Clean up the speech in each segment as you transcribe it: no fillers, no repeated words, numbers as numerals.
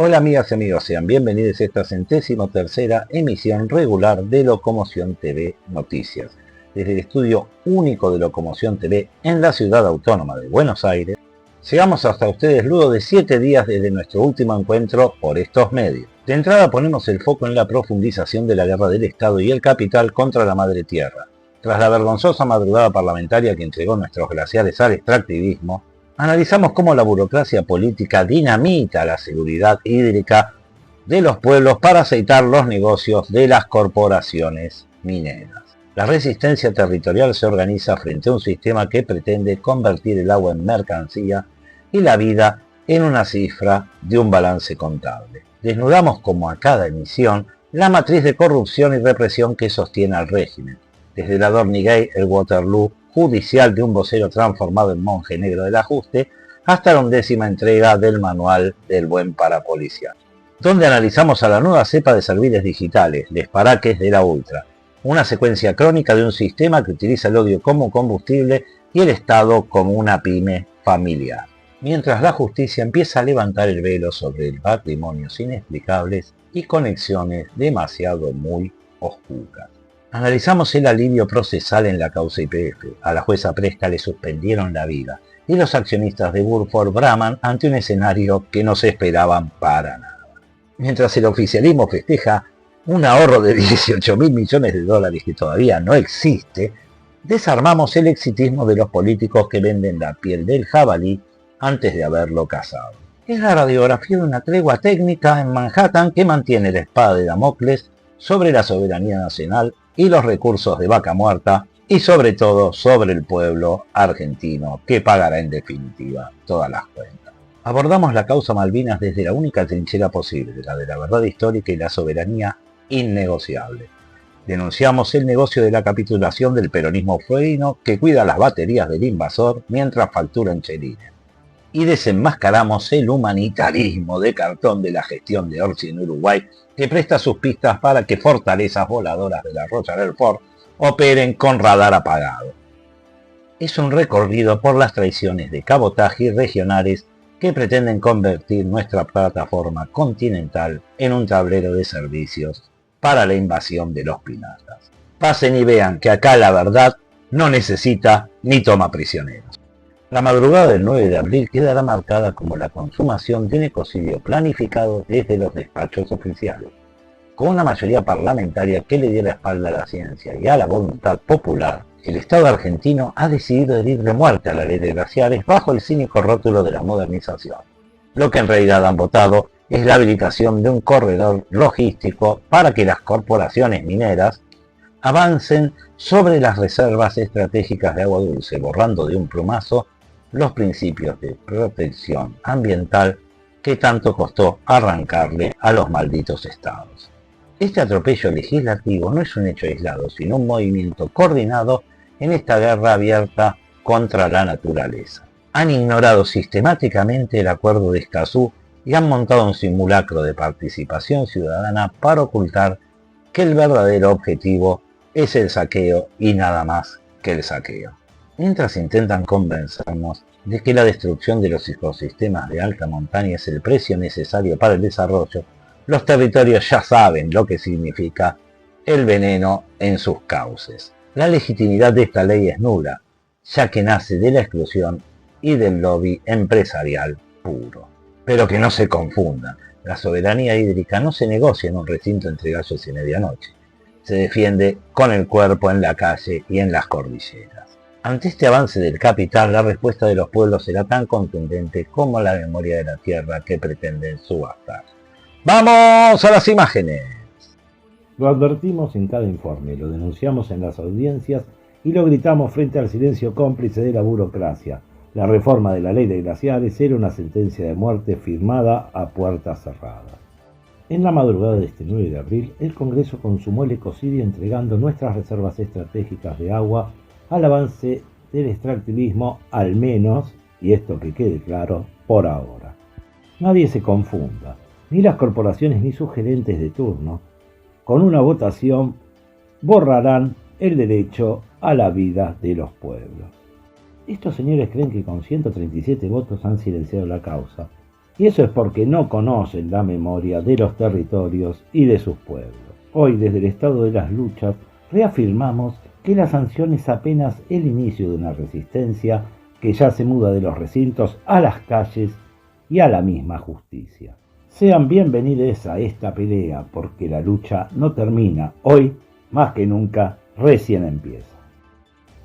Hola amigas y amigos, sean bienvenidos a esta 113ª emisión regular de Locomoción TV Noticias. Desde el estudio único de Locomoción TV en la ciudad autónoma de Buenos Aires, llegamos hasta ustedes luego de 7 días desde nuestro último encuentro por estos medios. De entrada ponemos el foco en la profundización de la guerra del Estado y el capital contra la Madre Tierra. Tras la vergonzosa madrugada parlamentaria que entregó nuestros glaciares al extractivismo, analizamos cómo la burocracia política dinamita la seguridad hídrica de los pueblos para aceitar los negocios de las corporaciones mineras. La resistencia territorial se organiza frente a un sistema que pretende convertir el agua en mercancía y la vida en una cifra de un balance contable. Desnudamos como a cada emisión la matriz de corrupción y represión que sostiene al régimen, desde el Adornigay, el Waterloo judicial de un vocero transformado en monje negro del ajuste, hasta la 11ª entrega del manual del buen parapolicial, donde analizamos a la nueva cepa de serviles digitales, les paraques de la ultra, una secuencia crónica de un sistema que utiliza el odio como combustible y el Estado como una pyme familiar, mientras la justicia empieza a levantar el velo sobre patrimonios inexplicables y conexiones demasiado muy oscuras. Analizamos el alivio procesal en la causa YPF. A la jueza Presca le suspendieron la vida y los accionistas de Burford braman ante un escenario que no se esperaban para nada. Mientras el oficialismo festeja un ahorro de 18.000 millones de dólares que todavía no existe, desarmamos el exitismo de los políticos que venden la piel del jabalí antes de haberlo cazado. Es la radiografía de una tregua técnica en Manhattan que mantiene la espada de Damocles sobre la soberanía nacional y los recursos de vaca muerta, y sobre todo sobre el pueblo argentino, que pagará en definitiva todas las cuentas. Abordamos la causa Malvinas desde la única trinchera posible, la de la verdad histórica y la soberanía innegociable. Denunciamos el negocio de la capitulación del peronismo fueguino que cuida las baterías del invasor mientras factura en chelines. Y desenmascaramos el humanitarismo de cartón de la gestión de Orsi en Uruguay, que presta sus pistas para que fortalezas voladoras de la Royal Air Force operen con radar apagado. Es un recorrido por las traiciones de cabotaje y regionales que pretenden convertir nuestra plataforma continental en un tablero de servicios para la invasión de los piratas. Pasen y vean que acá la verdad no necesita ni toma prisioneros. La madrugada del 9 de abril quedará marcada como la consumación de un ecocidio planificado desde los despachos oficiales. Con una mayoría parlamentaria que le dio la espalda a la ciencia y a la voluntad popular, el Estado argentino ha decidido herir de muerte a la ley de glaciares bajo el cínico rótulo de la modernización. Lo que en realidad han votado es la habilitación de un corredor logístico para que las corporaciones mineras avancen sobre las reservas estratégicas de agua dulce, borrando de un plumazo los principios de protección ambiental que tanto costó arrancarle a los malditos estados. Este atropello legislativo no es un hecho aislado, sino un movimiento coordinado en esta guerra abierta contra la naturaleza. Han ignorado sistemáticamente el acuerdo de Escazú y han montado un simulacro de participación ciudadana para ocultar que el verdadero objetivo es el saqueo y nada más que el saqueo. Mientras intentan convencernos de que la destrucción de los ecosistemas de alta montaña es el precio necesario para el desarrollo, los territorios ya saben lo que significa el veneno en sus cauces. La legitimidad de esta ley es nula, ya que nace de la exclusión y del lobby empresarial puro. Pero que no se confundan, la soberanía hídrica no se negocia en un recinto entre gallos y medianoche. Se defiende con el cuerpo en la calle y en las cordilleras. Ante este avance del capital, la respuesta de los pueblos será tan contundente como la memoria de la tierra que pretenden subastar. ¡Vamos a las imágenes! Lo advertimos en cada informe, lo denunciamos en las audiencias y lo gritamos frente al silencio cómplice de la burocracia. La reforma de la ley de glaciares era una sentencia de muerte firmada a puertas cerradas. En la madrugada de este 9 de abril, el Congreso consumó el ecocidio entregando nuestras reservas estratégicas de agua al avance del extractivismo, al menos, y esto que quede claro, por ahora. Nadie se confunda, ni las corporaciones ni sus gerentes de turno, con una votación borrarán el derecho a la vida de los pueblos. Estos señores creen que con 137 votos han silenciado la causa, Y eso es porque no conocen la memoria de los territorios y de sus pueblos. Hoy, desde el estado de las luchas, reafirmamos que la sanción es apenas el inicio de una resistencia que ya se muda de los recintos a las calles y a la misma justicia. Sean bienvenidos a esta pelea, porque la lucha no termina. Hoy, más que nunca, recién empieza.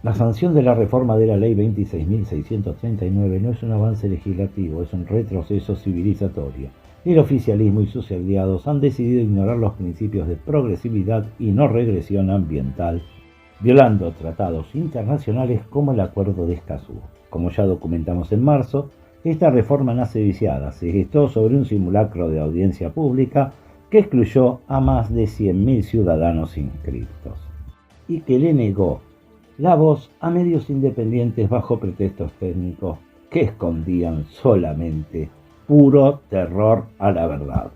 La sanción de la reforma de la Ley 26.639 no es un avance legislativo, es un retroceso civilizatorio. El oficialismo y sus aliados han decidido ignorar los principios de progresividad y no regresión ambiental, violando tratados internacionales como el Acuerdo de Escazú. Como ya documentamos en marzo, esta reforma nace viciada, se gestó sobre un simulacro de audiencia pública que excluyó a más de 100.000 ciudadanos inscriptos y que le negó la voz a medios independientes bajo pretextos técnicos que escondían solamente puro terror a la verdad.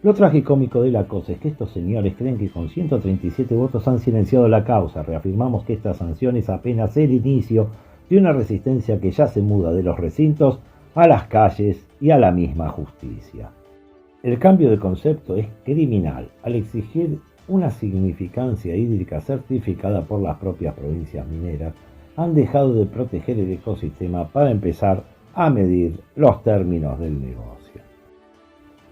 Lo tragicómico de la cosa es que estos señores creen que con 137 votos han silenciado la causa. Reafirmamos que esta sanción es apenas el inicio de una resistencia que ya se muda de los recintos a las calles y a la misma justicia. El cambio de concepto es criminal al exigir una significancia hídrica certificada por las propias provincias mineras. Han dejado de proteger el ecosistema para empezar a medir los términos del negocio.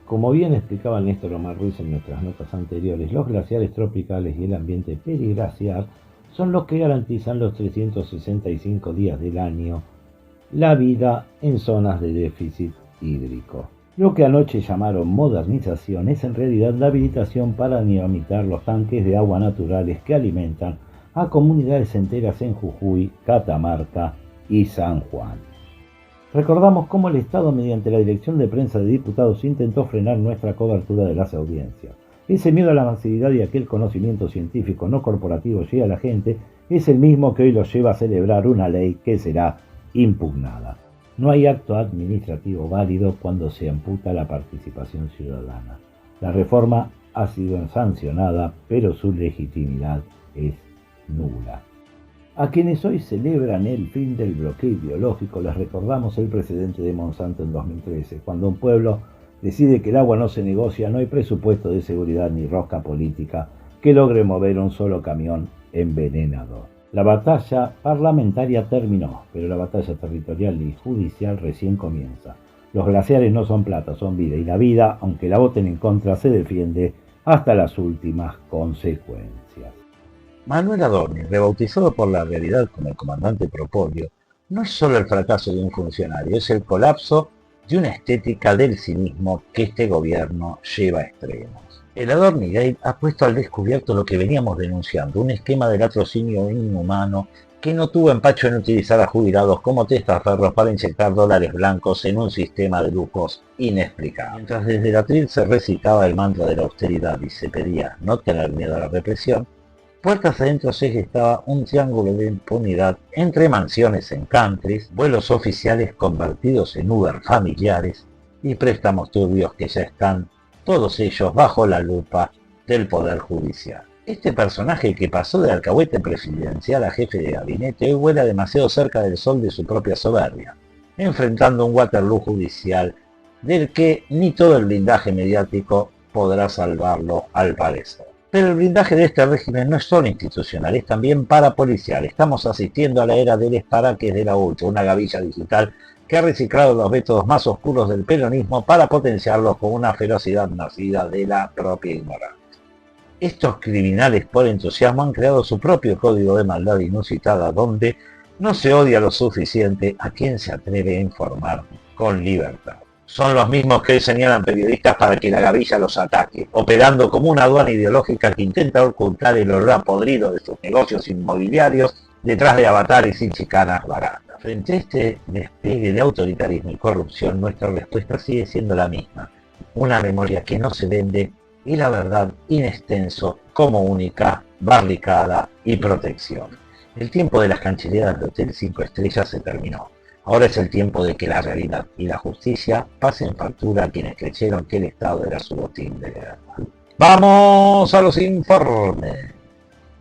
Como bien explicaba Néstor Omar Ruiz en nuestras notas anteriores, los glaciares tropicales y el ambiente periglaciar son los que garantizan los 365 días del año la vida en zonas de déficit hídrico. Lo que anoche llamaron modernización es en realidad la habilitación para dinamitar los tanques de agua naturales que alimentan a comunidades enteras en Jujuy, Catamarca y San Juan. Recordamos cómo el Estado, mediante la Dirección de Prensa de Diputados, intentó frenar nuestra cobertura de las audiencias. Ese miedo a la masividad y a que el conocimiento científico no corporativo llegue a la gente es el mismo que hoy los lleva a celebrar una ley que será impugnada. No hay acto administrativo válido cuando se amputa la participación ciudadana. La reforma ha sido sancionada, pero su legitimidad es nula. A quienes hoy celebran el fin del bloqueo ideológico les recordamos el precedente de Monsanto en 2013, cuando un pueblo decide que el agua no se negocia, no hay presupuesto de seguridad ni rosca política que logre mover un solo camión envenenador. La batalla parlamentaria terminó, pero la batalla territorial y judicial recién comienza. Los glaciares no son plata, son vida, y la vida, aunque la voten en contra, se defiende hasta las últimas consecuencias. Manuel Adorni, rebautizado por la realidad como el comandante Propolio, no es solo el fracaso de un funcionario, es el colapso de una estética del cinismo que este gobierno lleva a extremos. El Adorni Gate ha puesto al descubierto lo que veníamos denunciando, un esquema de latrocinio inhumano que no tuvo empacho en utilizar a jubilados como testaferros para inyectar dólares blancos en un sistema de lujos inexplicable. Mientras desde el atril se recitaba el mantra de la austeridad y se pedía no tener miedo a la represión, puertas adentro se gestaba un triángulo de impunidad entre mansiones en countries, vuelos oficiales convertidos en Uber familiares y préstamos turbios que ya están todos ellos bajo la lupa del Poder Judicial. Este personaje que pasó de alcahuete presidencial a jefe de gabinete hoy vuela demasiado cerca del sol de su propia soberbia, enfrentando un Waterloo judicial del que ni todo el blindaje mediático podrá salvarlo al parecer. Pero el blindaje de este régimen no es solo institucional, es también parapolicial. Estamos asistiendo a la era del esparaque de la ultra, una gavilla digital que ha reciclado los métodos más oscuros del peronismo para potenciarlos con una ferocidad nacida de la propia ignorancia. Estos criminales por entusiasmo han creado su propio código de maldad inusitada, donde no se odia lo suficiente a quien se atreve a informar con libertad. Son los mismos que señalan periodistas para que la gavilla los ataque, operando como una aduana ideológica que intenta ocultar el olor podrido de sus negocios inmobiliarios detrás de avatares y chicanas baratas. Frente a este despliegue de autoritarismo y corrupción, nuestra respuesta sigue siendo la misma. Una memoria que no se vende y la verdad in extenso como única, barricada y protección. El tiempo de las canchileadas de Hotel 5 Estrellas se terminó. Ahora es el tiempo de que la realidad y la justicia pasen factura a quienes creyeron que el Estado era su botín de guerra. ¡Vamos a los informes!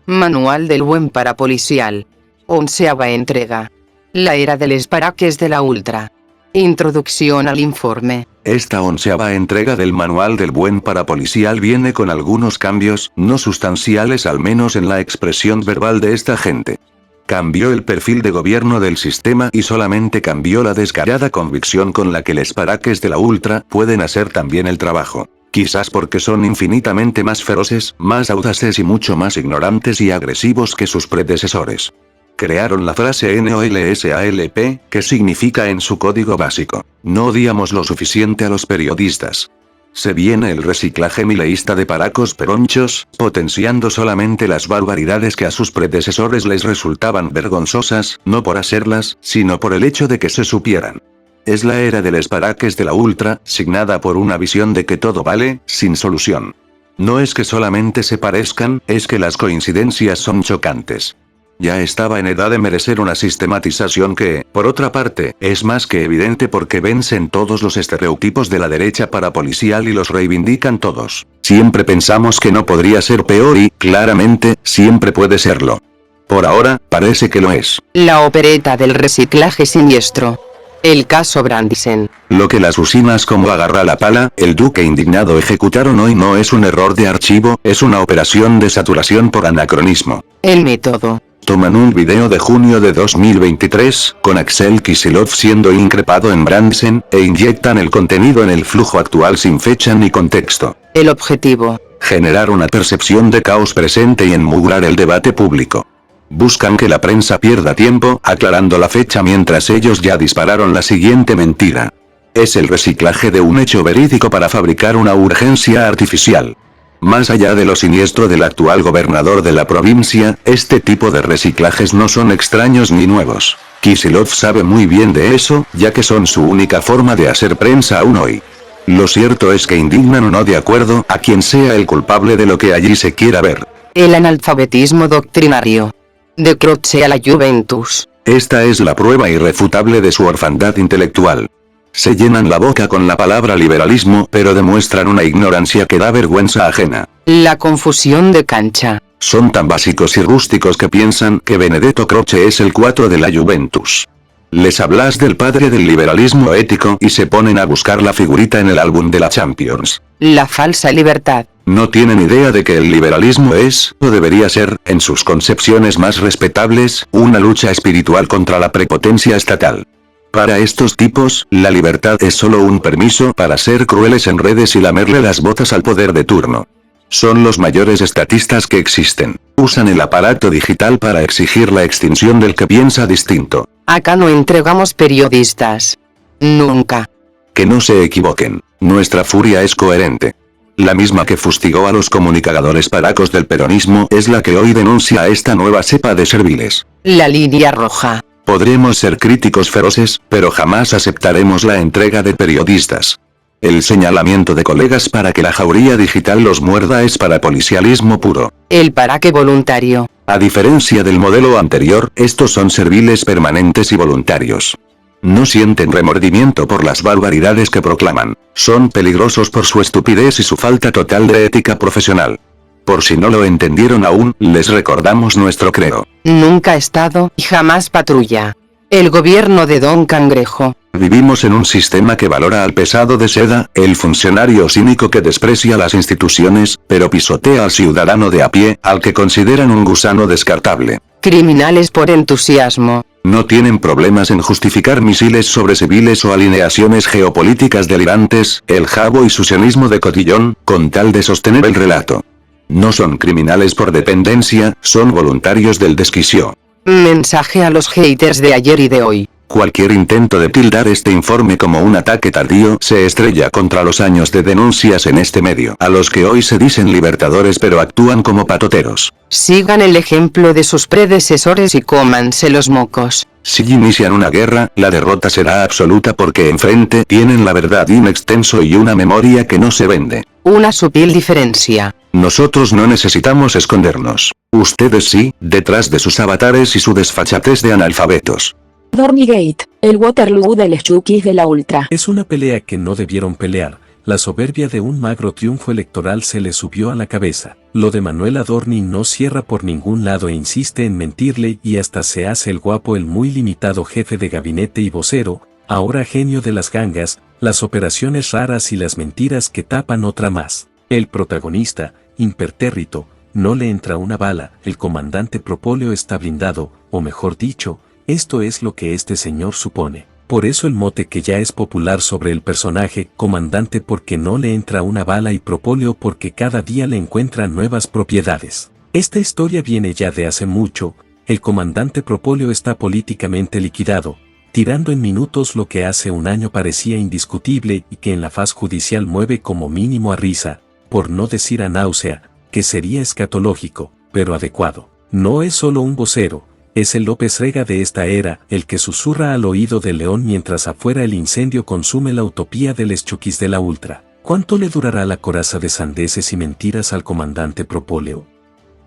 Manual del buen parapolicial. 11ª entrega. La era del esparaques de la ultra. Introducción al informe. Esta 11ª entrega del Manual del Buen Parapolicial viene con algunos cambios, no sustanciales al menos en la expresión verbal de esta gente. Cambió el perfil de gobierno del sistema y solamente cambió la descarada convicción con la que los paraques de la Ultra pueden hacer también el trabajo. Quizás porque son infinitamente más feroces, más audaces y mucho más ignorantes y agresivos que sus predecesores. Crearon la frase NOLSALP, que significa en su código básico: no odiamos lo suficiente a los periodistas. Se viene el reciclaje mileísta de paracos peronchos, potenciando solamente las barbaridades que a sus predecesores les resultaban vergonzosas, no por hacerlas, sino por el hecho de que se supieran. Es la era de los paraques de la Ultra, signada por una visión de que todo vale, sin solución. No es que solamente se parezcan, es que las coincidencias son chocantes. Ya estaba en edad de merecer una sistematización que, por otra parte, es más que evidente porque vencen todos los estereotipos de la derecha parapolicial y los reivindican todos. Siempre pensamos que no podría ser peor y, claramente, siempre puede serlo. Por ahora, parece que lo es. La opereta del reciclaje siniestro. El caso Brandisen. Lo que las usinas como Agarra la Pala, el Duque indignado ejecutaron hoy no es un error de archivo, es una operación de saturación por anacronismo. El método. Toman un video de junio de 2023, con Axel Kicillof siendo increpado en Brandsen, e inyectan el contenido en el flujo actual sin fecha ni contexto. El objetivo. Generar una percepción de caos presente y enmugrar el debate público. Buscan que la prensa pierda tiempo, aclarando la fecha mientras ellos ya dispararon la siguiente mentira. Es el reciclaje de un hecho verídico para fabricar una urgencia artificial. Más allá de lo siniestro del actual gobernador de la provincia, este tipo de reciclajes no son extraños ni nuevos. Kicillof sabe muy bien de eso, ya que son su única forma de hacer prensa aún hoy. Lo cierto es que indignan o no de acuerdo a quien sea el culpable de lo que allí se quiera ver. El analfabetismo doctrinario. De Croce a la Juventus. Esta es la prueba irrefutable de su orfandad intelectual. Se llenan la boca con la palabra liberalismo, pero demuestran una ignorancia que da vergüenza ajena. La confusión de cancha. Son tan básicos y rústicos que piensan que Benedetto Croce es el 4 de la Juventus. Les hablas del padre del liberalismo ético y se ponen a buscar la figurita en el álbum de la Champions. La falsa libertad. No tienen idea de que el liberalismo es, o debería ser, en sus concepciones más respetables, una lucha espiritual contra la prepotencia estatal. Para estos tipos, la libertad es solo un permiso para ser crueles en redes y lamerle las botas al poder de turno. Son los mayores estatistas que existen. Usan el aparato digital para exigir la extinción del que piensa distinto. Acá no entregamos periodistas. Nunca. Que no se equivoquen. Nuestra furia es coherente. La misma que fustigó a los comunicadores paracos del peronismo es la que hoy denuncia a esta nueva cepa de serviles. La línea roja. Podremos ser críticos feroces, pero jamás aceptaremos la entrega de periodistas. El señalamiento de colegas para que la jauría digital los muerda es parapolicialismo puro. El paraque voluntario. A diferencia del modelo anterior, estos son serviles permanentes y voluntarios. No sienten remordimiento por las barbaridades que proclaman. Son peligrosos por su estupidez y su falta total de ética profesional. Por si no lo entendieron aún, les recordamos nuestro credo. Nunca Estado y jamás patrulla. El gobierno de Don Cangrejo. Vivimos en un sistema que valora al pesado de seda, el funcionario cínico que desprecia las instituciones, pero pisotea al ciudadano de a pie, al que consideran un gusano descartable. Criminales por entusiasmo. No tienen problemas en justificar misiles sobre civiles o alineaciones geopolíticas delirantes, el jabo y su sionismo de cotillón, con tal de sostener el relato. No son criminales por dependencia, son voluntarios del desquicio. Mensaje a los haters de ayer y de hoy. Cualquier intento de tildar este informe como un ataque tardío se estrella contra los años de denuncias en este medio, a los que hoy se dicen libertadores pero actúan como patoteros. Sigan el ejemplo de sus predecesores y cómanse los mocos. Si inician una guerra, la derrota será absoluta porque enfrente tienen la verdad in extenso y una memoria que no se vende. Una sutil diferencia. Nosotros no necesitamos escondernos. Ustedes sí, detrás de sus avatares y su desfachatez de analfabetos. Dornigate, el Waterloo de los Chukis de la Ultra. Es una pelea que no debieron pelear. La soberbia de un magro triunfo electoral se le subió a la cabeza. Lo de Manuel Adorni no cierra por ningún lado e insiste en mentirle y hasta se hace el guapo el muy limitado jefe de gabinete y vocero, ahora genio de las gangas, las operaciones raras y las mentiras que tapan otra más. El protagonista, impertérrito, no le entra una bala, el comandante Propóleo está blindado, o mejor dicho, esto es lo que este señor supone. Por eso el mote que ya es popular sobre el personaje, comandante porque no le entra una bala y Propóleo porque cada día le encuentra nuevas propiedades. Esta historia viene ya de hace mucho, el comandante Propóleo está políticamente liquidado, tirando en minutos lo que hace un año parecía indiscutible y que en la faz judicial mueve como mínimo a risa, por no decir a náusea, que sería escatológico, pero adecuado. No es solo un vocero, es el López Rega de esta era, el que susurra al oído de León mientras afuera el incendio consume la utopía del Schukis de la Ultra. ¿Cuánto le durará la coraza de sandeces y mentiras al comandante Propóleo?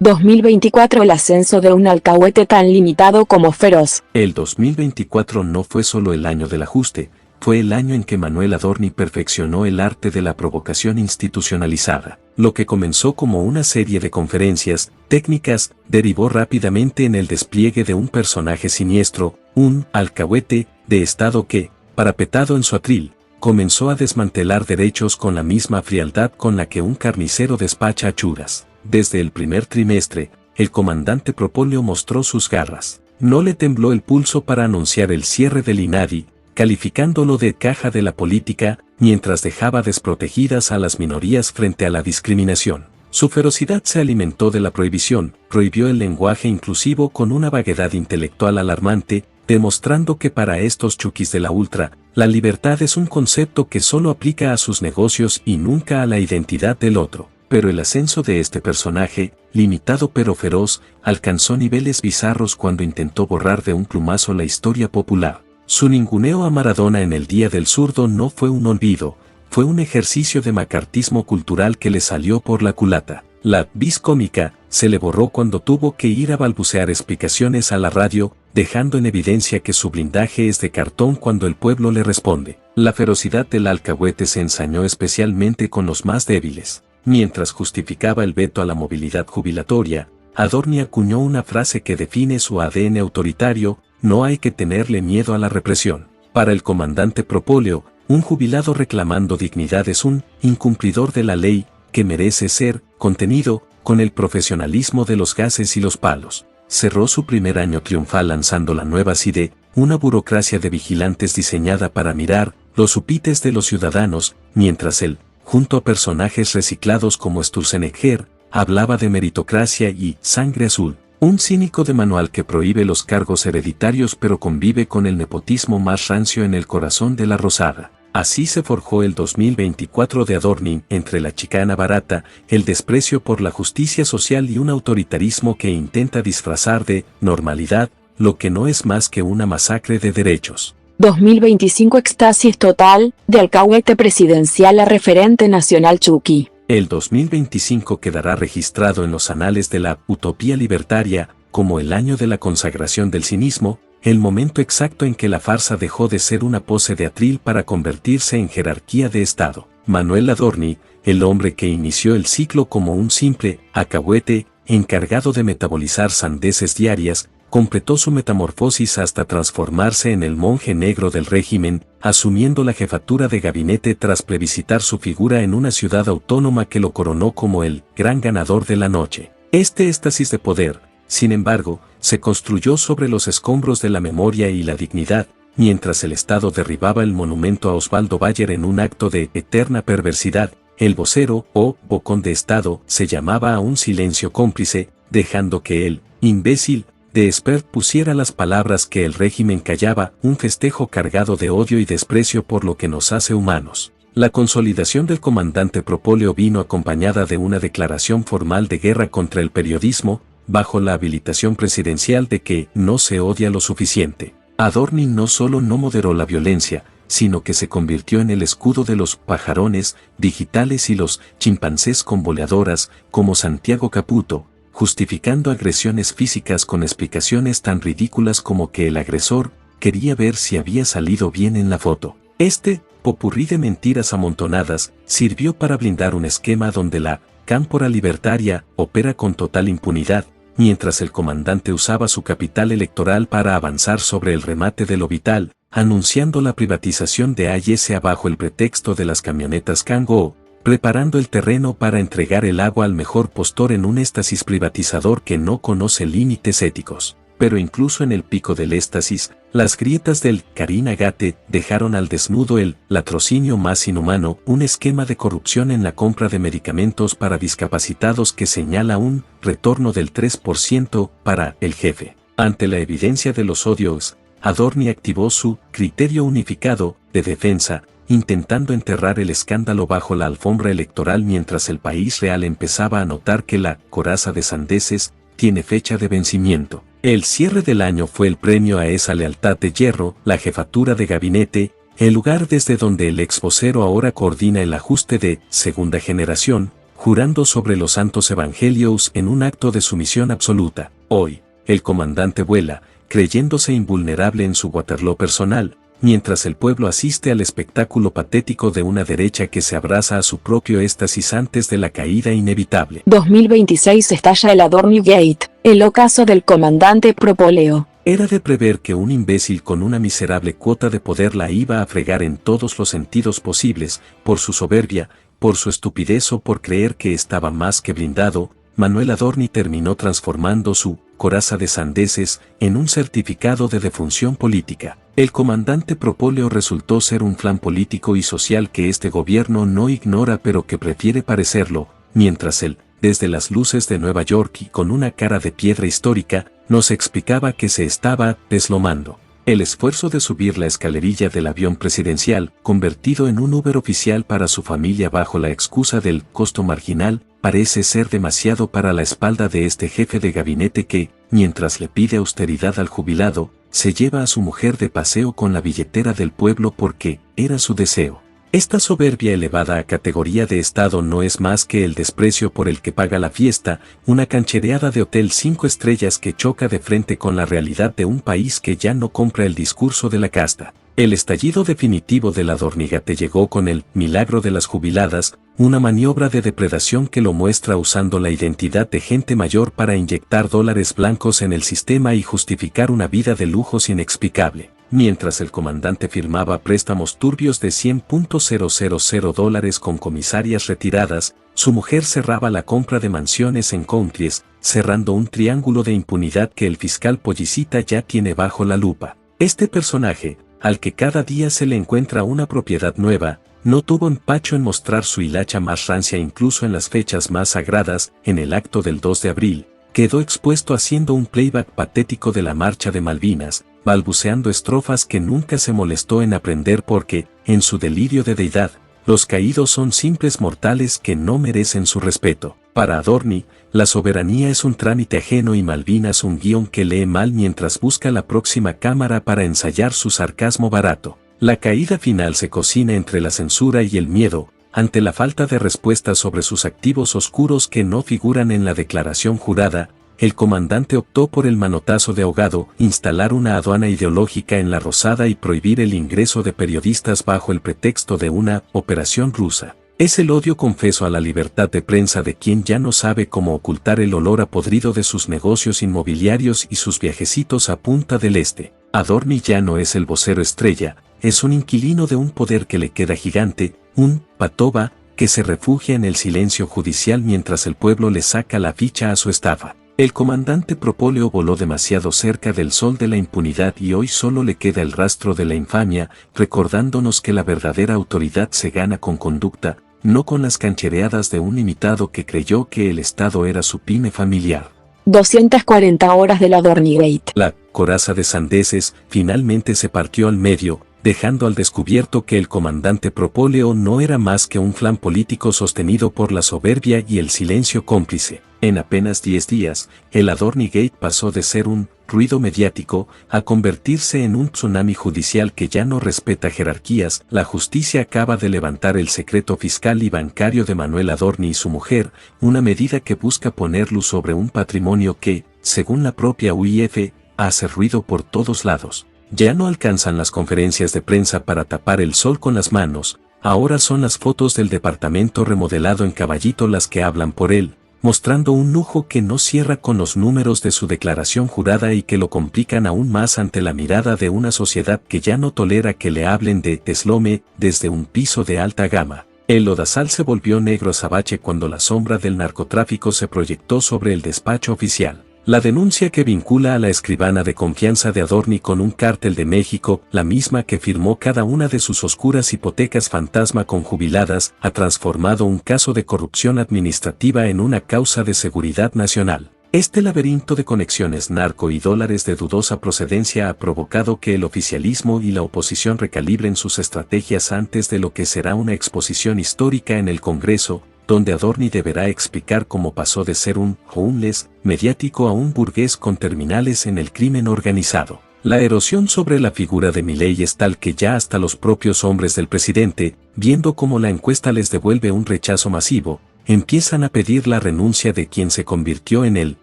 2024 el ascenso de un alcahuete tan limitado como feroz. El 2024 no fue solo el año del ajuste, fue el año en que Manuel Adorni perfeccionó el arte de la provocación institucionalizada. Lo que comenzó como una serie de conferencias técnicas derivó rápidamente en el despliegue de un personaje siniestro, un alcahuete de Estado que, parapetado en su atril, comenzó a desmantelar derechos con la misma frialdad con la que un carnicero despacha achuras. Desde el primer trimestre, el comandante Propóleo mostró sus garras. No le tembló el pulso para anunciar el cierre del INADI, calificándolo de caja de la política, mientras dejaba desprotegidas a las minorías frente a la discriminación. Su ferocidad se alimentó de la prohibición, prohibió el lenguaje inclusivo con una vaguedad intelectual alarmante, demostrando que para estos Schukis de la Ultra, la libertad es un concepto que solo aplica a sus negocios y nunca a la identidad del otro. Pero el ascenso de este personaje, limitado pero feroz, alcanzó niveles bizarros cuando intentó borrar de un plumazo la historia popular. Su ninguneo a Maradona en el Día del Zurdo no fue un olvido, fue un ejercicio de macartismo cultural que le salió por la culata. La vis cómica se le borró cuando tuvo que ir a balbucear explicaciones a la radio, dejando en evidencia que su blindaje es de cartón cuando el pueblo le responde. La ferocidad del alcahuete se ensañó especialmente con los más débiles. Mientras justificaba el veto a la movilidad jubilatoria, Adorni acuñó una frase que define su ADN autoritario: no hay que tenerle miedo a la represión. Para el comandante Propóleo, un jubilado reclamando dignidad es un incumplidor de la ley que merece ser contenido con el profesionalismo de los gases y los palos. Cerró su primer año triunfal lanzando la nueva CIDE, una burocracia de vigilantes diseñada para mirar los supites de los ciudadanos, mientras él, junto a personajes reciclados como Sturzenegger, hablaba de meritocracia y sangre azul. Un cínico de manual que prohíbe los cargos hereditarios pero convive con el nepotismo más rancio en el corazón de la Rosada. Así se forjó el 2024 de Adorni, entre la chicana barata, el desprecio por la justicia social y un autoritarismo que intenta disfrazar de normalidad lo que no es más que una masacre de derechos. 2025 éxtasis total, de alcahuete presidencial a referente nacional Chucky. El 2025 quedará registrado en los anales de la utopía libertaria como el año de la consagración del cinismo, el momento exacto en que la farsa dejó de ser una pose de atril para convertirse en jerarquía de Estado. Manuel Adorni, el hombre que inició el ciclo como un simple alcahuete encargado de metabolizar sandeces diarias, completó su metamorfosis hasta transformarse en el monje negro del régimen, asumiendo la jefatura de gabinete tras plebiscitar su figura en una ciudad autónoma que lo coronó como el gran ganador de la noche. Este éxtasis de poder, sin embargo, se construyó sobre los escombros de la memoria y la dignidad, mientras el Estado derribaba el monumento a Osvaldo Bayer en un acto de eterna perversidad. El vocero, o bocón de Estado, se llamaba a un silencio cómplice, dejando que el imbécil de Espert pusiera las palabras que el régimen callaba, un festejo cargado de odio y desprecio por lo que nos hace humanos. La consolidación del comandante Propóleo vino acompañada de una declaración formal de guerra contra el periodismo, bajo la habilitación presidencial de que no se odia lo suficiente. Adorni no solo no moderó la violencia, sino que se convirtió en el escudo de los pajarones digitales y los chimpancés con boleadoras, como Santiago Caputo, justificando agresiones físicas con explicaciones tan ridículas como que el agresor quería ver si había salido bien en la foto. Este popurrí de mentiras amontonadas sirvió para blindar un esquema donde la cámpora libertaria opera con total impunidad, mientras el comandante usaba su capital electoral para avanzar sobre el remate de lo vital, anunciando la privatización de AySA bajo el pretexto de las camionetas Kangoo, preparando el terreno para entregar el agua al mejor postor en un éxtasis privatizador que no conoce límites éticos. Pero incluso en el pico del éxtasis, las grietas del Carinagate dejaron al desnudo el latrocinio más inhumano, un esquema de corrupción en la compra de medicamentos para discapacitados que señala un retorno del 3% para el jefe. Ante la evidencia de los odios, Adorni activó su criterio unificado de defensa, intentando enterrar el escándalo bajo la alfombra electoral mientras el país real empezaba a notar que la coraza de sandeces tiene fecha de vencimiento. El cierre del año fue el premio a esa lealtad de hierro, la jefatura de gabinete, el lugar desde donde el ex vocero ahora coordina el ajuste de segunda generación, jurando sobre los santos evangelios en un acto de sumisión absoluta. Hoy, el comandante vuela, creyéndose invulnerable en su Waterloo personal, mientras el pueblo asiste al espectáculo patético de una derecha que se abraza a su propio éxtasis antes de la caída inevitable. 2026 estalla el Adorni Gate, el ocaso del comandante Propóleo. Era de prever que un imbécil con una miserable cuota de poder la iba a fregar en todos los sentidos posibles, por su soberbia, por su estupidez o por creer que estaba más que blindado. Manuel Adorni terminó transformando su coraza de sandeces en un certificado de defunción política. El comandante Propóleo resultó ser un flan político y social que este gobierno no ignora pero que prefiere parecerlo, mientras él, desde las luces de Nueva York y con una cara de piedra histórica, nos explicaba que se estaba deslomando. El esfuerzo de subir la escalerilla del avión presidencial, convertido en un Uber oficial para su familia bajo la excusa del costo marginal, parece ser demasiado para la espalda de este jefe de gabinete que, mientras le pide austeridad al jubilado, se lleva a su mujer de paseo con la billetera del pueblo porque era su deseo. Esta soberbia elevada a categoría de Estado no es más que el desprecio por el que paga la fiesta, una canchereada de hotel 5 estrellas que choca de frente con la realidad de un país que ya no compra el discurso de la casta. El estallido definitivo del Adornigate llegó con el milagro de las jubiladas, una maniobra de depredación que lo muestra usando la identidad de gente mayor para inyectar dólares blancos en el sistema y justificar una vida de lujos inexplicable. Mientras el comandante firmaba préstamos turbios de $100,000 con comisarias retiradas, su mujer cerraba la compra de mansiones en countries, cerrando un triángulo de impunidad que el fiscal Pollicita ya tiene bajo la lupa. Este personaje, al que cada día se le encuentra una propiedad nueva, no tuvo empacho en mostrar su hilacha más rancia incluso en las fechas más sagradas. En el acto del 2 de abril, quedó expuesto haciendo un playback patético de la marcha de Malvinas, balbuceando estrofas que nunca se molestó en aprender porque, en su delirio de deidad, los caídos son simples mortales que no merecen su respeto. Para Adorni, la soberanía es un trámite ajeno y Malvinas un guión que lee mal mientras busca la próxima cámara para ensayar su sarcasmo barato. La caída final se cocina entre la censura y el miedo, ante la falta de respuestas sobre sus activos oscuros que no figuran en la declaración jurada. El comandante optó por el manotazo de ahogado, instalar una aduana ideológica en la Rosada y prohibir el ingreso de periodistas bajo el pretexto de una operación rusa. Es el odio confeso a la libertad de prensa de quien ya no sabe cómo ocultar el olor a podrido de sus negocios inmobiliarios y sus viajecitos a Punta del Este. Adorni ya no es el vocero estrella, es un inquilino de un poder que le queda gigante, un patoba que se refugia en el silencio judicial mientras el pueblo le saca la ficha a su estafa. El comandante Propóleo voló demasiado cerca del sol de la impunidad y hoy solo le queda el rastro de la infamia, recordándonos que la verdadera autoridad se gana con conducta, no con las canchereadas de un imitado que creyó que el Estado era su pyme familiar. 240 horas del Adornigate. La coraza de sandeces finalmente se partió al medio, dejando al descubierto que el comandante Propóleo no era más que un flan político sostenido por la soberbia y el silencio cómplice. En apenas 10 días, el Adornigate pasó de ser un ruido mediático a convertirse en un tsunami judicial que ya no respeta jerarquías. La justicia acaba de levantar el secreto fiscal y bancario de Manuel Adorni y su mujer, una medida que busca poner luz sobre un patrimonio que, según la propia UIF, hace ruido por todos lados. Ya no alcanzan las conferencias de prensa para tapar el sol con las manos, ahora son las fotos del departamento remodelado en Caballito las que hablan por él. mostrando un lujo que no cierra con los números de su declaración jurada y que lo complican aún más ante la mirada de una sociedad que ya no tolera que le hablen de deslome desde un piso de alta gama. El lodazal se volvió negro azabache cuando la sombra del narcotráfico se proyectó sobre el despacho oficial. La denuncia que vincula a la escribana de confianza de Adorni con un cártel de México, la misma que firmó cada una de sus oscuras hipotecas fantasma con jubiladas, ha transformado un caso de corrupción administrativa en una causa de seguridad nacional. Este laberinto de conexiones narco y dólares de dudosa procedencia ha provocado que el oficialismo y la oposición recalibren sus estrategias antes de lo que será una exposición histórica en el Congreso, donde Adorni deberá explicar cómo pasó de ser un homeless mediático a un burgués con terminales en el crimen organizado. La erosión sobre la figura de Milei es tal que ya hasta los propios hombres del presidente, viendo cómo la encuesta les devuelve un rechazo masivo, empiezan a pedir la renuncia de quien se convirtió en el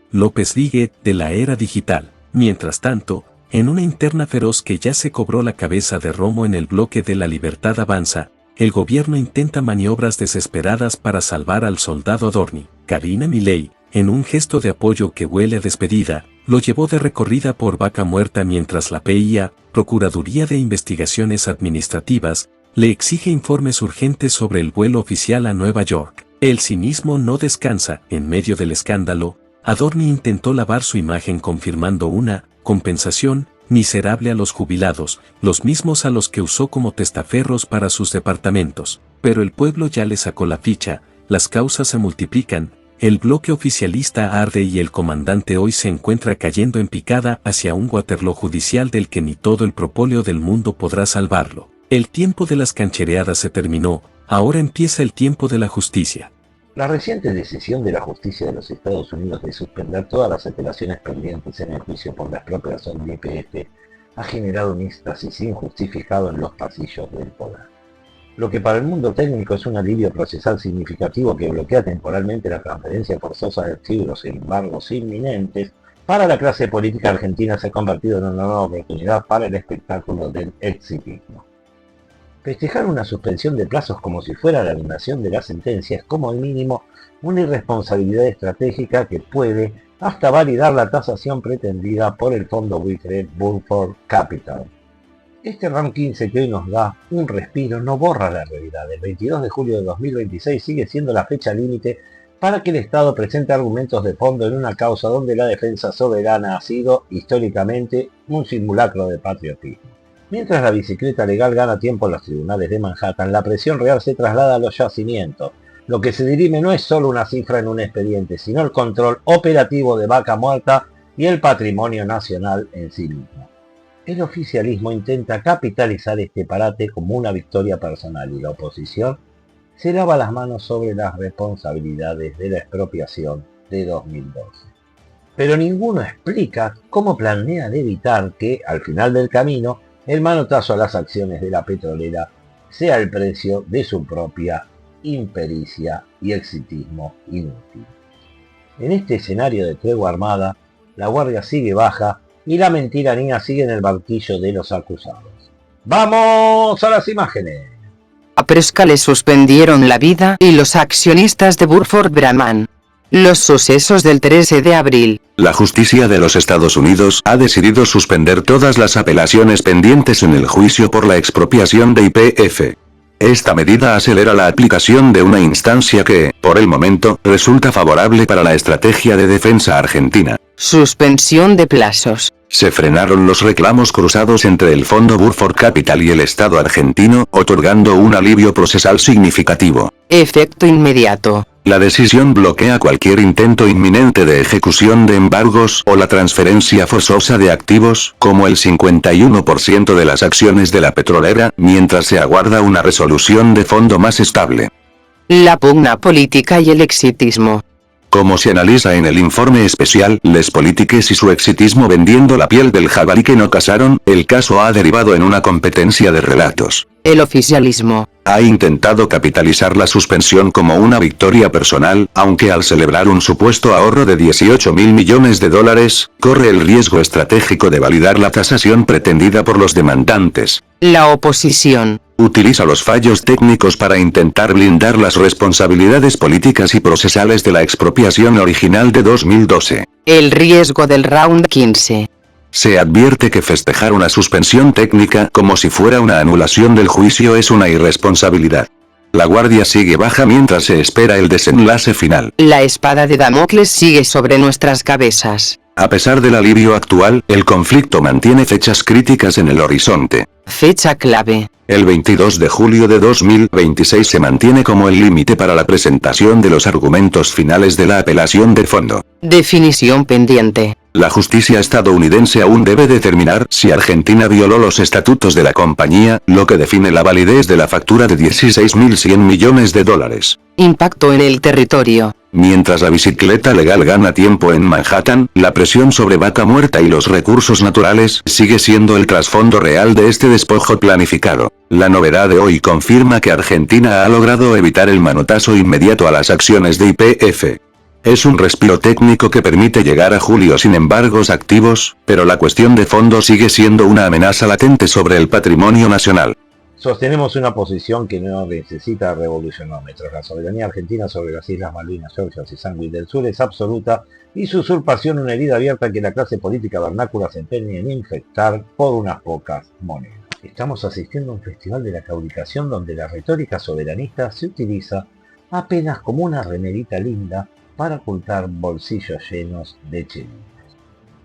López Ligue de la era digital. Mientras tanto, en una interna feroz que ya se cobró la cabeza de Romo en el bloque de La Libertad Avanza, el gobierno intenta maniobras desesperadas para salvar al soldado Adorni. Karina Milei, en un gesto de apoyo que huele a despedida, lo llevó de recorrida por Vaca Muerta mientras la PIA, Procuraduría de Investigaciones Administrativas, le exige informes urgentes sobre el vuelo oficial a Nueva York. El cinismo no descansa. En medio del escándalo, Adorni intentó lavar su imagen confirmando una compensación miserable a los jubilados, los mismos a los que usó como testaferros para sus departamentos. Pero el pueblo ya le sacó la ficha, las causas se multiplican, el bloque oficialista arde y el comandante hoy se encuentra cayendo en picada hacia un Waterloo judicial del que ni todo el propóleo del mundo podrá salvarlo. El tiempo de las canchereadas se terminó, ahora empieza el tiempo de la justicia. La reciente decisión de la justicia de los Estados Unidos de suspender todas las apelaciones pendientes en el juicio por la expropiación de YPF ha generado un éxtasis injustificado en los pasillos del poder. Lo que para el mundo técnico es un alivio procesal significativo que bloquea temporalmente la transferencia forzosa de archivos y embargos inminentes, para la clase política argentina se ha convertido en una nueva oportunidad para el espectáculo del exitismo. Festejar una suspensión de plazos como si fuera la animación de la sentencia es como mínimo una irresponsabilidad estratégica que puede hasta validar la tasación pretendida por el fondo buitre Burford Capital. Este RAM 15 que hoy nos da un respiro no borra la realidad. El 22 de julio de 2026 sigue siendo la fecha límite para que el Estado presente argumentos de fondo en una causa donde la defensa soberana ha sido históricamente un simulacro de patriotismo. Mientras la bicicleta legal gana tiempo en los tribunales de Manhattan, la presión real se traslada a los yacimientos. Lo que se dirime no es solo una cifra en un expediente, sino el control operativo de Vaca Muerta y el patrimonio nacional en sí mismo. El oficialismo intenta capitalizar este parate como una victoria personal y la oposición se lava las manos sobre las responsabilidades de la expropiación de 2012. Pero ninguno explica cómo planean evitar que, al final del camino, el manotazo a las acciones de la petrolera sea el precio de su propia impericia y exitismo inútil. En este escenario de tregua armada, la guardia sigue baja y la mentiranía sigue en el banquillo de los acusados. ¡Vamos a las imágenes! A Presca le suspendieron la vida y los accionistas de Burford Brahman. Los sucesos del 13 de abril. La justicia de los Estados Unidos ha decidido suspender todas las apelaciones pendientes en el juicio por la expropiación de YPF. Esta medida acelera la aplicación de una instancia que, por el momento, resulta favorable para la estrategia de defensa argentina. Suspensión de plazos. Se frenaron los reclamos cruzados entre el Fondo Burford Capital y el Estado argentino, otorgando un alivio procesal significativo. Efecto inmediato. La decisión bloquea cualquier intento inminente de ejecución de embargos o la transferencia forzosa de activos, como el 51% de las acciones de la petrolera, mientras se aguarda una resolución de fondo más estable. La pugna política y el exitismo. Como se analiza en el informe especial, les polítiques y su exitismo vendiendo la piel del jabalí que no cazaron, el caso ha derivado en una competencia de relatos. El oficialismo ha intentado capitalizar la suspensión como una victoria personal, aunque al celebrar un supuesto ahorro de $18.000 millones, corre el riesgo estratégico de validar la tasación pretendida por los demandantes. La oposición Utiliza los fallos técnicos para intentar blindar las responsabilidades políticas y procesales de la expropiación original de 2012. El riesgo del round 15. Se advierte que festejar una suspensión técnica como si fuera una anulación del juicio es una irresponsabilidad. La guardia sigue baja mientras se espera el desenlace final. La espada de Damocles sigue sobre nuestras cabezas. A pesar del alivio actual, el conflicto mantiene fechas críticas en el horizonte. Fecha clave. El 22 de julio de 2026 se mantiene como el límite para la presentación de los argumentos finales de la apelación de fondo. Definición pendiente. La justicia estadounidense aún debe determinar si Argentina violó los estatutos de la compañía, lo que define la validez de la factura de $16.100 millones. Impacto en el territorio. Mientras la bicicleta legal gana tiempo en Manhattan, la presión sobre Vaca Muerta y los recursos naturales sigue siendo el trasfondo real de este despojo planificado. La novedad de hoy confirma que Argentina ha logrado evitar el manotazo inmediato a las acciones de YPF. Es un respiro técnico que permite llegar a julio sin embargos activos, pero la cuestión de fondo sigue siendo una amenaza latente sobre el patrimonio nacional. Sostenemos una posición que no necesita revolucionómetros. La soberanía argentina sobre las Islas Malvinas, Georgias y Sandwich del Sur es absoluta y su usurpación una herida abierta que la clase política vernácula se empeña en infectar por unas pocas monedas. Estamos asistiendo a un festival de la claudicación donde la retórica soberanista se utiliza apenas como una remerita linda para ocultar bolsillos llenos de chelines.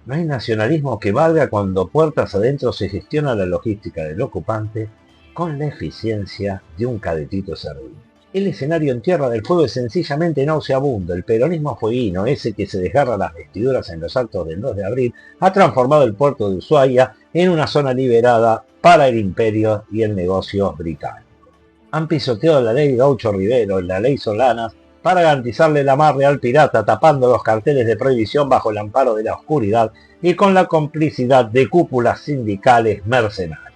No hay nacionalismo que valga cuando puertas adentro se gestiona la logística del ocupante con la eficiencia de un cadetito servil. El escenario en Tierra del Fuego es sencillamente nauseabundo. El peronismo fueguino, ese que se desgarra las vestiduras en los actos del 2 de abril, ha transformado el puerto de Ushuaia en una zona liberada para el imperio y el negocio británico. Han pisoteado la ley Gaucho Rivero y la ley Solanas para garantizarle el amarre al pirata, tapando los carteles de prohibición bajo el amparo de la oscuridad y con la complicidad de cúpulas sindicales mercenarias.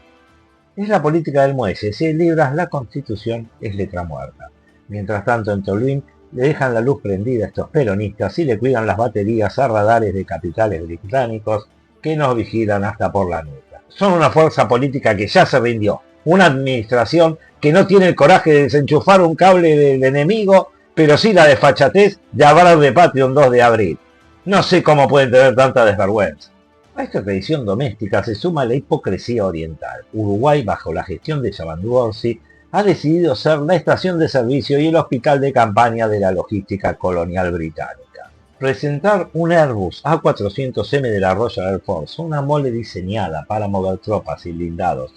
Es la política del muelle, si hay libras la Constitución es letra muerta. Mientras tanto en Tolwyn le dejan la luz prendida a estos peronistas y le cuidan las baterías a radares de capitales británicos que nos vigilan hasta por la nuca. Son una fuerza política que ya se rindió, una administración que no tiene el coraje de desenchufar un cable del enemigo, pero sí la desfachatez de hablar de patria un 2 de abril. No sé cómo pueden tener tanta desvergüenza. A esta tradición doméstica se suma la hipocresía oriental. Uruguay, bajo la gestión de Yamandu Orsi, ha decidido ser la estación de servicio y el hospital de campaña de la logística colonial británica. Presentar un Airbus A400M de la Royal Air Force, una mole diseñada para mover tropas y blindados,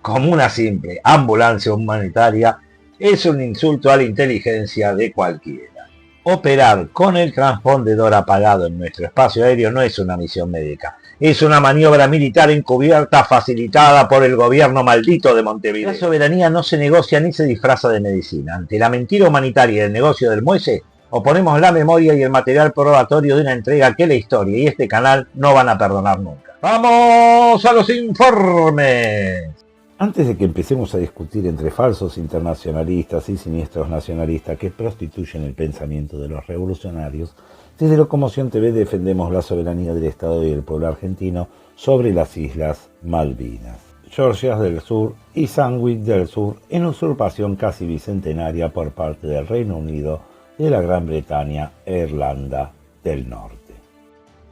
como una simple ambulancia humanitaria, es un insulto a la inteligencia de cualquiera. Operar con el transpondedor apagado en nuestro espacio aéreo no es una misión médica. Es una maniobra militar encubierta facilitada por el gobierno maldito de Montevideo. La soberanía no se negocia ni se disfraza de medicina. Ante la mentira humanitaria y el negocio del muelle, oponemos la memoria y el material probatorio de una entrega que la historia y este canal no van a perdonar nunca. ¡Vamos a los informes! Antes de que empecemos a discutir entre falsos internacionalistas y siniestros nacionalistas que prostituyen el pensamiento de los revolucionarios, desde Locomoción TV defendemos la soberanía del Estado y del pueblo argentino sobre las Islas Malvinas, Georgias del Sur y Sandwich del Sur en usurpación casi bicentenaria por parte del Reino Unido, de la Gran Bretaña e Irlanda del Norte.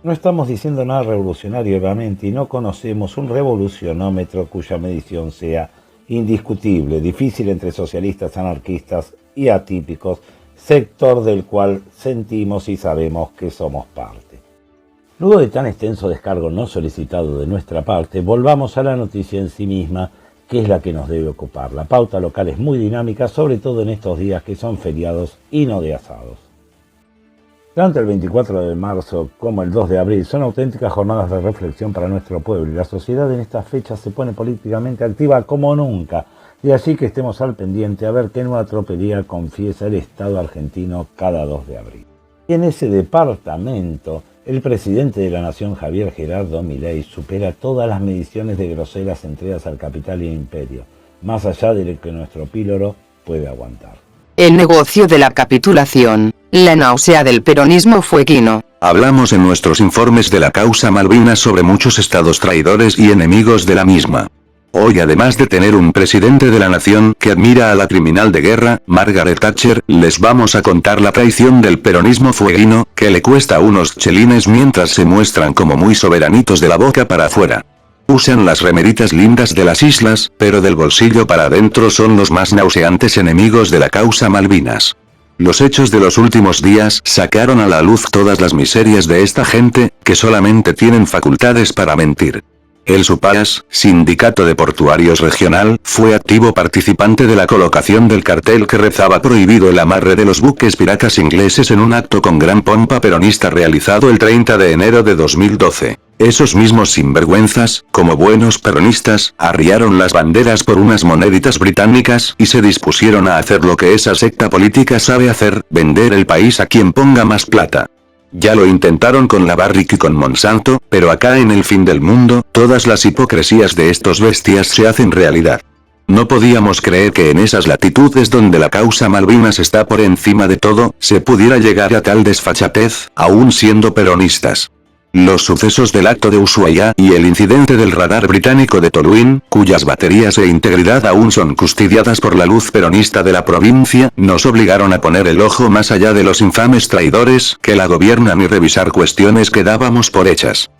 No estamos diciendo nada revolucionario obviamente y no conocemos un revolucionómetro cuya medición sea indiscutible, difícil entre socialistas, anarquistas y atípicos, sector del cual sentimos y sabemos que somos parte. Luego de tan extenso descargo no solicitado de nuestra parte, volvamos a la noticia en sí misma, que es la que nos debe ocupar. La pauta local es muy dinámica, sobre todo en estos días que son feriados y no de asados. Tanto el 24 de marzo como el 2 de abril son auténticas jornadas de reflexión para nuestro pueblo y la sociedad en estas fechas se pone políticamente activa como nunca. De allí que estemos al pendiente a ver qué nueva tropelía confiesa el Estado argentino cada 2 de abril. Y en ese departamento, el presidente de la Nación, Javier Gerardo Milei, supera todas las mediciones de groseras entregas al capital y al imperio, más allá de lo que nuestro píloro puede aguantar. El negocio de la capitulación, la náusea del peronismo fueguino. Hablamos en nuestros informes de la causa Malvinas sobre muchos estados traidores y enemigos de la misma. Hoy, además de tener un presidente de la nación que admira a la criminal de guerra, Margaret Thatcher, les vamos a contar la traición del peronismo fueguino, que le cuesta unos chelines mientras se muestran como muy soberanitos de la boca para afuera. Usan las remeritas lindas de las islas, pero del bolsillo para adentro son los más nauseantes enemigos de la causa Malvinas. Los hechos de los últimos días sacaron a la luz todas las miserias de esta gente, que solamente tienen facultades para mentir. El SUPAS, Sindicato de Portuarios Regional, fue activo participante de la colocación del cartel que rezaba prohibido el amarre de los buques piratas ingleses en un acto con gran pompa peronista realizado el 30 de enero de 2012. Esos mismos sinvergüenzas, como buenos peronistas, arriaron las banderas por unas moneditas británicas y se dispusieron a hacer lo que esa secta política sabe hacer, vender el país a quien ponga más plata. Ya lo intentaron con la Barrick y con Monsanto, pero acá en el fin del mundo, todas las hipocresías de estos bestias se hacen realidad. No podíamos creer que en esas latitudes donde la causa Malvinas está por encima de todo, se pudiera llegar a tal desfachatez, aún siendo peronistas. Los sucesos del acto de Ushuaia y el incidente del radar británico de Toluín, cuyas baterías e integridad aún son custodiadas por la luz peronista de la provincia, nos obligaron a poner el ojo más allá de los infames traidores que la gobiernan y revisar cuestiones que dábamos por hechas.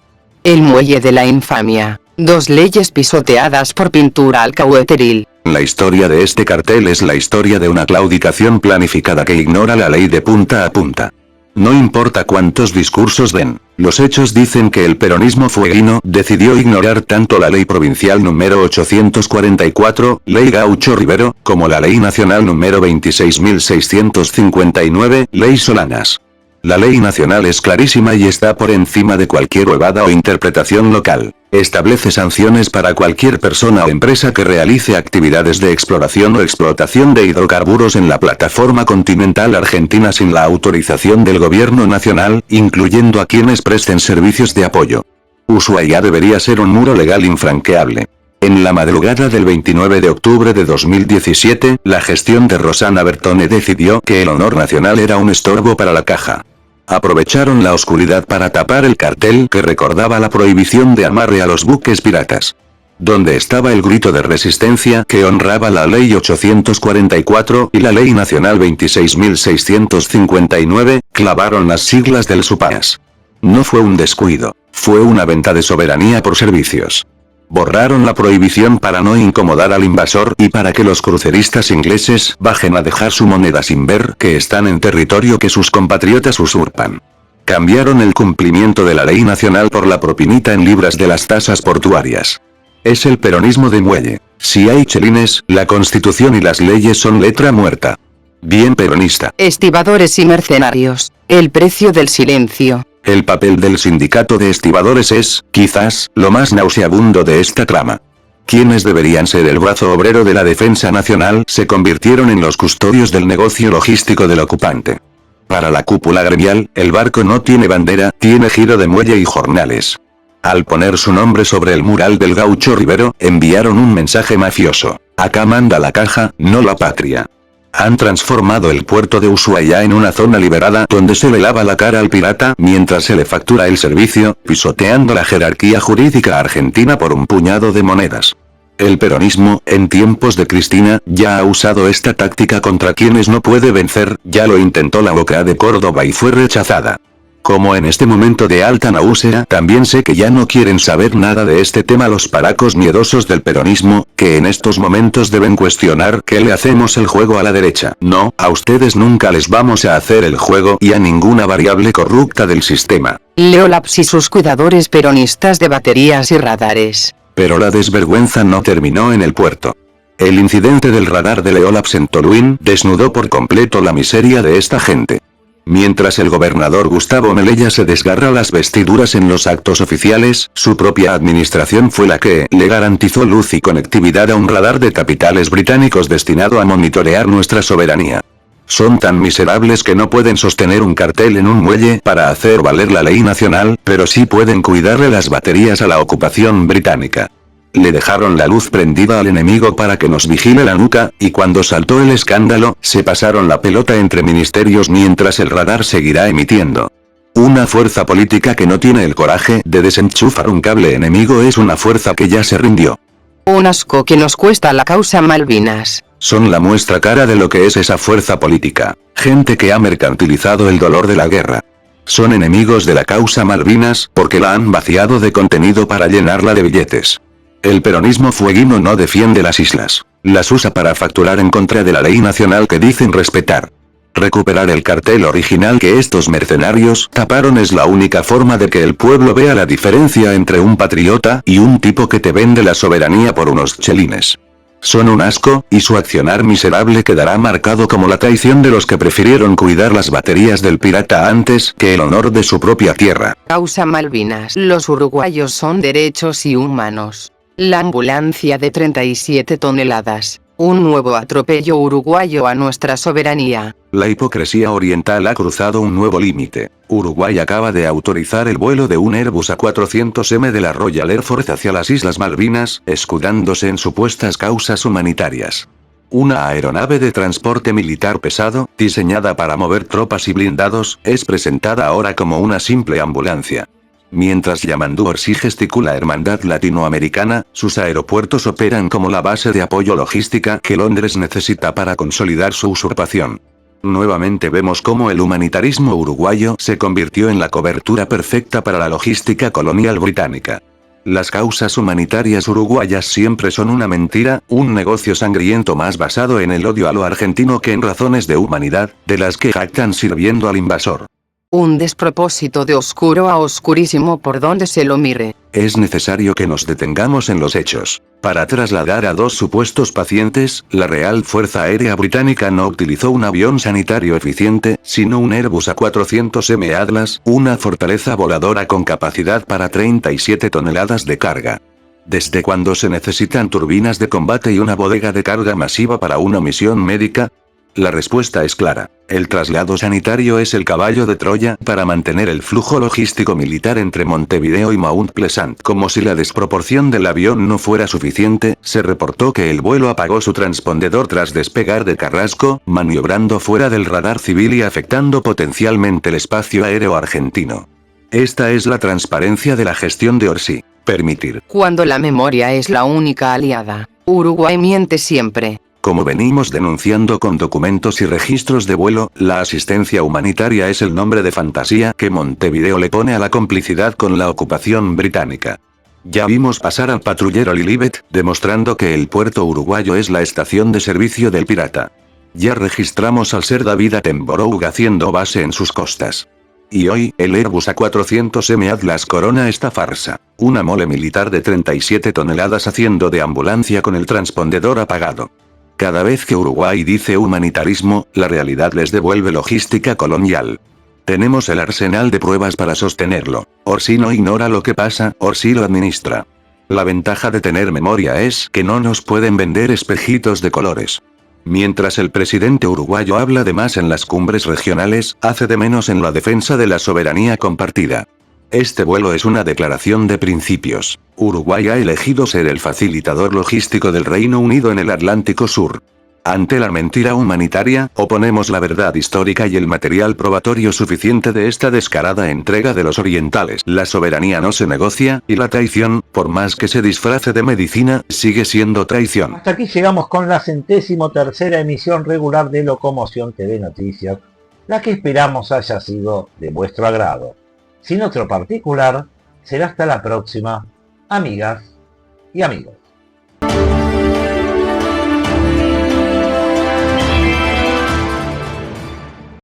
El muelle de la infamia. 2 leyes pisoteadas por pintura alcahueteril. La historia de este cartel es la historia de una claudicación planificada que ignora la ley de punta a punta. No importa cuántos discursos den, los hechos dicen que el peronismo fueguino decidió ignorar tanto la ley provincial número 844, ley Gaucho Rivero, como la ley nacional número 26.659, ley Solanas. La ley nacional es clarísima y está por encima de cualquier huevada o interpretación local. Establece sanciones para cualquier persona o empresa que realice actividades de exploración o explotación de hidrocarburos en la plataforma continental argentina sin la autorización del gobierno nacional, incluyendo a quienes presten servicios de apoyo. Ushuaia debería ser un muro legal infranqueable. En la madrugada del 29 de octubre de 2017, la gestión de Rosana Bertone decidió que el honor nacional era un estorbo para la caja. Aprovecharon la oscuridad para tapar el cartel que recordaba la prohibición de amarre a los buques piratas. Donde estaba el grito de resistencia que honraba la ley 844 y la ley nacional 26.659, clavaron las siglas del SUPAS. No fue un descuido, fue una venta de soberanía por servicios. Borraron la prohibición para no incomodar al invasor y para que los cruceristas ingleses bajen a dejar su moneda sin ver que están en territorio que sus compatriotas usurpan. Cambiaron el cumplimiento de la ley nacional por la propinita en libras de las tasas portuarias. Es el peronismo de muelle. Si hay chelines, la constitución y las leyes son letra muerta. Bien peronista. Estibadores y mercenarios. El precio del silencio. El papel del sindicato de estibadores es, quizás, lo más nauseabundo de esta trama. Quienes deberían ser el brazo obrero de la defensa nacional se convirtieron en los custodios del negocio logístico del ocupante. Para la cúpula gremial, el barco no tiene bandera, tiene giro de muelle y jornales. Al poner su nombre sobre el mural del Gaucho Rivero, enviaron un mensaje mafioso. Acá manda la caja, no la patria. Han transformado el puerto de Ushuaia en una zona liberada donde se le lava la cara al pirata mientras se le factura el servicio, pisoteando la jerarquía jurídica argentina por un puñado de monedas. El peronismo, en tiempos de Cristina, ya ha usado esta táctica contra quienes no puede vencer, ya lo intentó la Boca de Córdoba y fue rechazada. Como en este momento de alta náusea, también sé que ya no quieren saber nada de este tema los paracos miedosos del peronismo, que en estos momentos deben cuestionar que le hacemos el juego a la derecha. No, a ustedes nunca les vamos a hacer el juego y a ninguna variable corrupta del sistema. Leolaps y sus cuidadores peronistas de baterías y radares. Pero la desvergüenza no terminó en el puerto. El incidente del radar de Leolaps en Toluín desnudó por completo la miseria de esta gente. Mientras el gobernador Gustavo Melella se desgarra las vestiduras en los actos oficiales, su propia administración fue la que le garantizó luz y conectividad a un radar de capitales británicos destinado a monitorear nuestra soberanía. Son tan miserables que no pueden sostener un cartel en un muelle para hacer valer la ley nacional, pero sí pueden cuidarle las baterías a la ocupación británica. Le dejaron la luz prendida al enemigo para que nos vigile la nuca, y cuando saltó el escándalo, se pasaron la pelota entre ministerios mientras el radar seguirá emitiendo. Una fuerza política que no tiene el coraje de desenchufar un cable enemigo es una fuerza que ya se rindió. Un asco que nos cuesta la causa Malvinas. Son la muestra cara de lo que es esa fuerza política. Gente que ha mercantilizado el dolor de la guerra. Son enemigos de la causa Malvinas porque la han vaciado de contenido para llenarla de billetes. El peronismo fueguino no defiende las islas. Las usa para facturar en contra de la ley nacional que dicen respetar. Recuperar el cartel original que estos mercenarios taparon es la única forma de que el pueblo vea la diferencia entre un patriota y un tipo que te vende la soberanía por unos chelines. Son un asco, y su accionar miserable quedará marcado como la traición de los que prefirieron cuidar las baterías del pirata antes que el honor de su propia tierra. Causa Malvinas. Los uruguayos son derechos y humanos. La ambulancia de 37 toneladas. Un nuevo atropello uruguayo a nuestra soberanía. La hipocresía oriental ha cruzado un nuevo límite. Uruguay acaba de autorizar el vuelo de un Airbus A400M de la Royal Air Force hacia las Islas Malvinas, escudándose en supuestas causas humanitarias. Una aeronave de transporte militar pesado, diseñada para mover tropas y blindados, es presentada ahora como una simple ambulancia. Mientras Yamandu Orsi gesticula Hermandad Latinoamericana, sus aeropuertos operan como la base de apoyo logística que Londres necesita para consolidar su usurpación. Nuevamente vemos cómo el humanitarismo uruguayo se convirtió en la cobertura perfecta para la logística colonial británica. Las causas humanitarias uruguayas siempre son una mentira, un negocio sangriento más basado en el odio a lo argentino que en razones de humanidad, de las que jactan sirviendo al invasor. Un despropósito de oscuro a oscurísimo por donde se lo mire. Es necesario que nos detengamos en los hechos. Para trasladar a 2 supuestos pacientes, la Real Fuerza Aérea Británica no utilizó un avión sanitario eficiente, sino un Airbus A400M Atlas, una fortaleza voladora con capacidad para 37 toneladas de carga. ¿Desde cuándo se necesitan turbinas de combate y una bodega de carga masiva para una misión médica? La respuesta es clara. El traslado sanitario es el caballo de Troya para mantener el flujo logístico militar entre Montevideo y Mount Pleasant. Como si la desproporción del avión no fuera suficiente, se reportó que el vuelo apagó su transpondedor tras despegar de Carrasco, maniobrando fuera del radar civil y afectando potencialmente el espacio aéreo argentino. Esta es la transparencia de la gestión de Orsi. Permitir. Cuando la memoria es la única aliada, Uruguay miente siempre. Como venimos denunciando con documentos y registros de vuelo, la asistencia humanitaria es el nombre de fantasía que Montevideo le pone a la complicidad con la ocupación británica. Ya vimos pasar al patrullero Lilibet, demostrando que el puerto uruguayo es la estación de servicio del pirata. Ya registramos al ser David Attenborough haciendo base en sus costas. Y hoy, el Airbus A400M Atlas corona esta farsa. Una mole militar de 37 toneladas haciendo de ambulancia con el transpondedor apagado. Cada vez que Uruguay dice humanitarismo, la realidad les devuelve logística colonial. Tenemos el arsenal de pruebas para sostenerlo. Orsi no ignora lo que pasa, Orsi lo administra. La ventaja de tener memoria es que no nos pueden vender espejitos de colores. Mientras el presidente uruguayo habla de más en las cumbres regionales, hace de menos en la defensa de la soberanía compartida. Este vuelo es una declaración de principios. Uruguay ha elegido ser el facilitador logístico del Reino Unido en el Atlántico Sur. Ante la mentira humanitaria, oponemos la verdad histórica y el material probatorio suficiente de esta descarada entrega de los orientales. La soberanía no se negocia, y la traición, por más que se disfrace de medicina, sigue siendo traición. Hasta aquí llegamos con la 103ª emisión regular de Locomoción TV Noticias, la que esperamos haya sido de vuestro agrado. Sin otro particular, será hasta la próxima, amigas y amigos.